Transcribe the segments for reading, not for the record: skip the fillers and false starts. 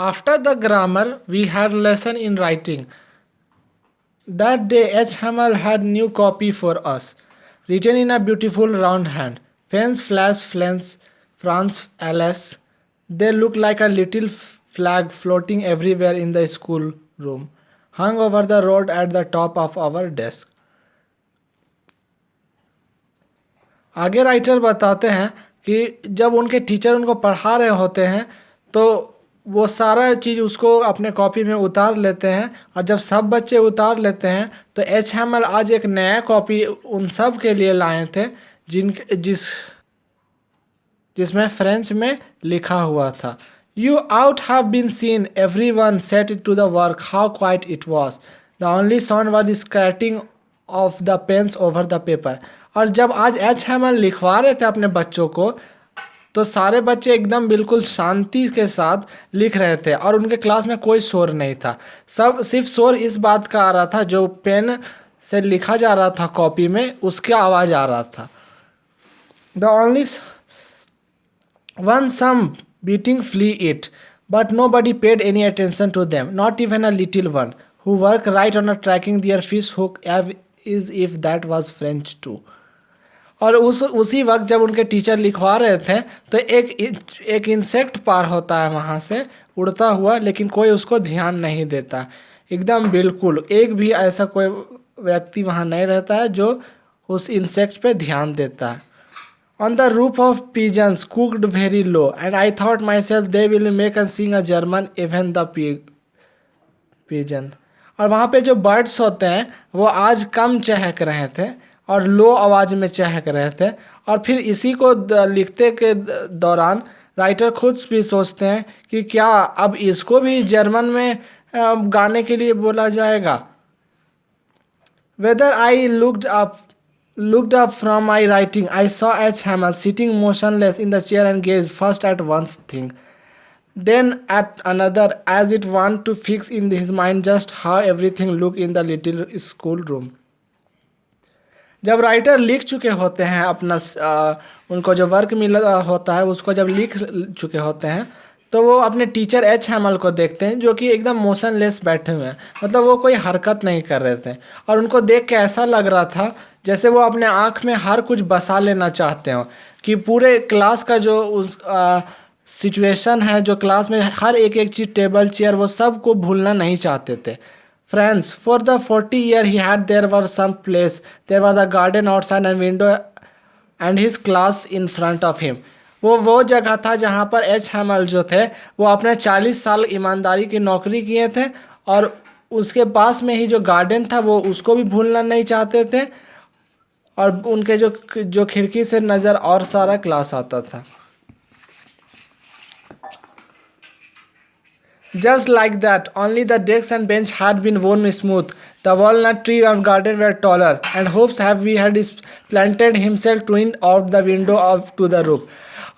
After the grammar, we had lesson in writing. That day, H. Hamel had new copy for us, written in a beautiful round hand. Fence flash flens France Alice. They looked like a little flag floating everywhere in the school room, hung over the road at the top of our desk. आगे writer बताते हैं कि जब उनके teacher उनको पढ़ा रहे होते हैं तो वो सारा चीज़ उसको अपने कॉपी में उतार लेते हैं, और जब सब बच्चे उतार लेते हैं तो एच हैमल आज एक नया कॉपी उन सब के लिए लाए थे जिसमें फ्रेंच में लिखा हुआ था। You out have been seen every one set it to the work how quiet it was the only sound was scratching of the pens over the paper. और जब आज एच हैमल लिखवा रहे थे अपने बच्चों को तो सारे बच्चे एकदम बिल्कुल शांति के साथ लिख रहे थे और उनके क्लास में कोई शोर नहीं था। सब सिर्फ शोर इस बात का आ रहा था, जो पेन से लिखा जा रहा था कॉपी में उसकी आवाज़ आ रहा था। The only one some beating flee it, but nobody paid any attention to them, not even a little one, who worked right on tracking their fish hook as if that was French too. और उसी वक्त जब उनके teacher लिखवा रहे थे तो एक इंसेक्ट पार होता है वहाँ से उड़ता हुआ, लेकिन कोई उसको ध्यान नहीं देता। एकदम बिल्कुल एक भी ऐसा कोई व्यक्ति वहाँ नहीं रहता है जो उस इंसेक्ट पे ध्यान देता है। On the roof of pigeons cooked very low, and I thought myself they will make us sing a German even the pigeon. और वहाँ पे जो बर्ड्स होते हैं वो आज कम चहक रहे थे और लो आवाज़ में चहक रहे थे। और फिर इसी को लिखते के दौरान राइटर खुद भी सोचते हैं कि क्या अब इसको भी जर्मन में गाने के लिए बोला जाएगा। Whether I looked up from my writing, I saw H. Hamel sitting motionless in the chair and gazed first at one thing, then at another, as it wanted to fix in his mind just how everything looked in the little schoolroom. जब writer लिख चुके होते हैं अपना उनको जो work मिला होता है उसको जब लिख चुके होते हैं तो वो अपने टीचर एच हैमल को देखते हैं जो कि एकदम मोशनलेस बैठे हुए हैं, मतलब वो कोई हरकत नहीं कर रहे थे। और उनको देख के ऐसा लग रहा था जैसे वो अपने आँख में हर कुछ बसा लेना चाहते हो, कि पूरे क्लास का जो उस सिचुएशन है, जो क्लास में हर एक चीज़ टेबल चेयर वो सब को भूलना नहीं चाहते थे। Friends for the 40 years he had there was some place, there was a garden outside and window and his class in front of him. वो जगह था जहाँ पर एच हैमल जो थे वो अपने 40 साल ईमानदारी की नौकरी किए थे, और उसके पास में ही जो गार्डन था वो उसको भी भूलना नहीं चाहते थे, और उनके जो खिड़की से नज़र और सारा क्लास आता था। Just like that, only the desks and bench had been worn smooth. The walnut tree of garden were taller, and hopes had planted himself twined out the window to the roof.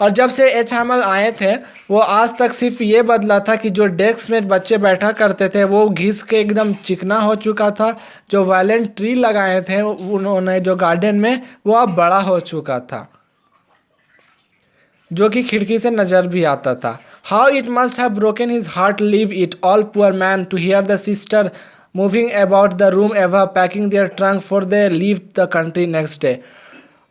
और जब से H हैमल आए थे वो आज तक सिर्फ ये बदला था कि जो डेस्क में बच्चे बैठा करते थे वो घिस के एकदम चिकना हो चुका था, जो वायलेंट ट्री लगाए थे उन्होंने जो गार्डन में वो अब बड़ा हो चुका था, जो कि खिड़की से नज़र भी आता था। How it must have broken his heart leave it all poor man to hear the sister moving about the room ever packing their trunk for they leave the country next day.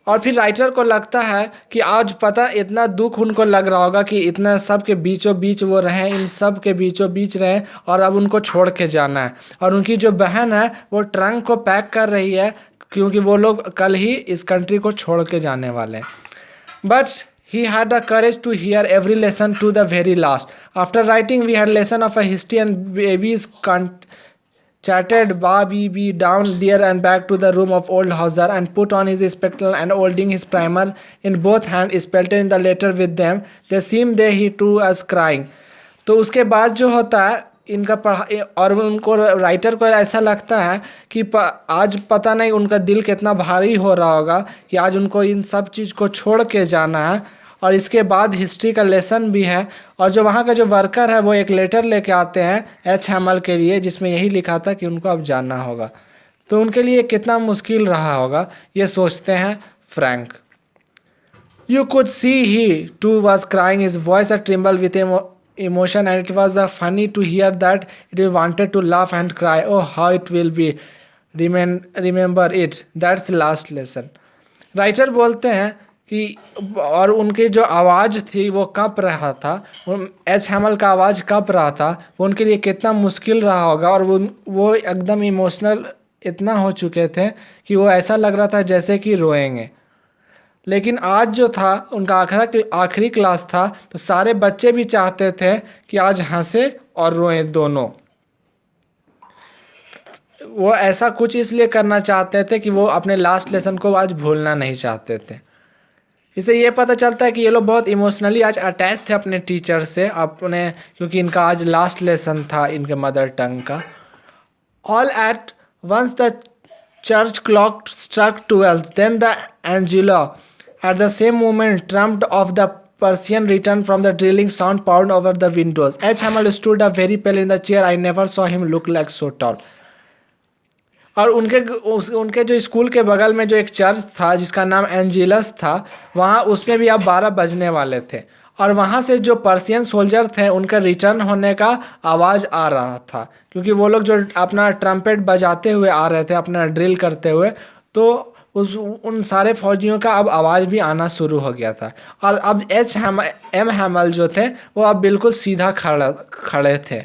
और फिर writer को लगता है कि आज पता इतना दुख उनको लग रहा होगा कि इतना सब के बीचों बीच वो रहें, इन सब के बीचों बीच रहें और अब उनको छोड़ के जाना है। और उनकी जो बहन है वो ट्रंक को पैक कर रही है क्योंकि वो लोग कल ही इस कंट्री को छोड़ के जाने वाले हैं। But he had the courage to hear every lesson to the very last. After writing, we had lesson of a history and babies chatted ba-bee down there and back to the room of old Hauser and put on his spectacles and holding his primer in both hands, spelled in the letter with them. They seemed there he too was crying. तो उसके बाद जो होता है इनका पढ़ा, और उनको राइटर को ऐसा लगता है कि आज पता नहीं उनका दिल कितना भारी हो रहा होगा कि आज उनको इन सब चीज़ को छोड़ के जाना है, और इसके बाद हिस्ट्री का लेसन भी है। और जो वहाँ का जो वर्कर है वो एक लेटर लेके आते हैं एच हैमल के लिए जिसमें यही लिखा था कि उनको अब जाना होगा। तो उनके लिए कितना मुश्किल रहा होगा ये सोचते हैं Frank. You could see he too was crying, his voice a tremble with emotion, and it was funny to hear that it wanted to laugh and cry. Oh, how it will be. Remember it. That's last lesson. Writer बोलते हैं कि और उनकी जो आवाज़ थी वो काँप रहा था, एच हैमल का आवाज़ काँप रहा था, वो उनके लिए कितना मुश्किल रहा होगा। और वो एकदम इमोशनल इतना हो चुके थे कि वो ऐसा लग रहा था जैसे कि रोएंगे। लेकिन आज जो था उनका आखिरी क्लास था, तो सारे बच्चे भी चाहते थे कि आज हंसे और रोएं दोनों। वो ऐसा कुछ इसलिए करना चाहते थे कि वो अपने लास्ट लेसन को आज भूलना नहीं चाहते थे। इससे ये पता चलता है कि ये लोग बहुत इमोशनली आज अटैच थे अपने टीचर से, अपने, क्योंकि इनका आज लास्ट लेसन था इनके मदर टंग का। All at once the church clock struck 12. Then the Angela, at the same moment, trumped of the Persian returned from the drilling sound poured over the windows. H. Hamel stood up very pale in the chair. I never saw him look like so tall. और उनके जो school के बगल में जो एक church था जिसका नाम एंजिलस था, वहाँ उसमें भी अब 12 बजने वाले थे। और वहाँ से जो पर्शियन सोल्जर थे उनका रिटर्न होने का आवाज़ आ रहा था, क्योंकि वो लोग जो अपना ट्रम्पेट बजाते हुए आ रहे थे अपना ड्रिल करते हुए, तो उन सारे फौजियों का अब आवाज़ भी आना शुरू हो गया था। और अब एम हैमल जो थे वो अब बिल्कुल सीधा खड़े थे।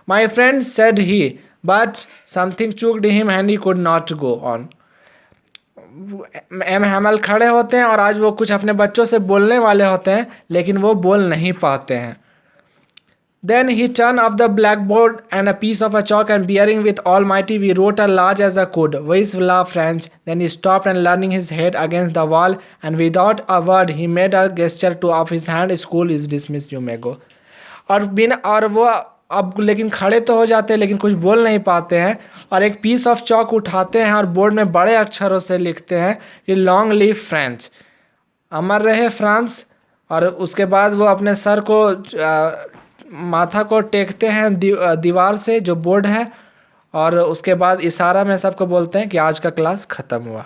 My friend said he, but something choked him and he could not go on. एम हैमल खड़े होते हैं और आज वो कुछ अपने बच्चों से बोलने वाले होते हैं, लेकिन वो बोल नहीं पाते हैं। Then he turned off the blackboard and a piece of a chalk, and bearing with almighty we wrote as large as I could, Vive la French. Then he stopped and leaning his head against the wall, and without a word he made a gesture of his hand. School is dismissed, you may go. और वो अब लेकिन खड़े तो हो जाते हैं लेकिन कुछ बोल नहीं पाते हैं, और एक पीस ऑफ चॉक उठाते हैं और बोर्ड में बड़े अक्षरों से लिखते हैं कि लॉन्ग लिव फ्रेंच, अमर रहे फ्रांस। और उसके बाद वो अपने सर को माथा को टेकते हैं दीवार से जो बोर्ड है, और उसके बाद इशारा में सबको बोलते हैं कि आज का क्लास ख़त्म हुआ।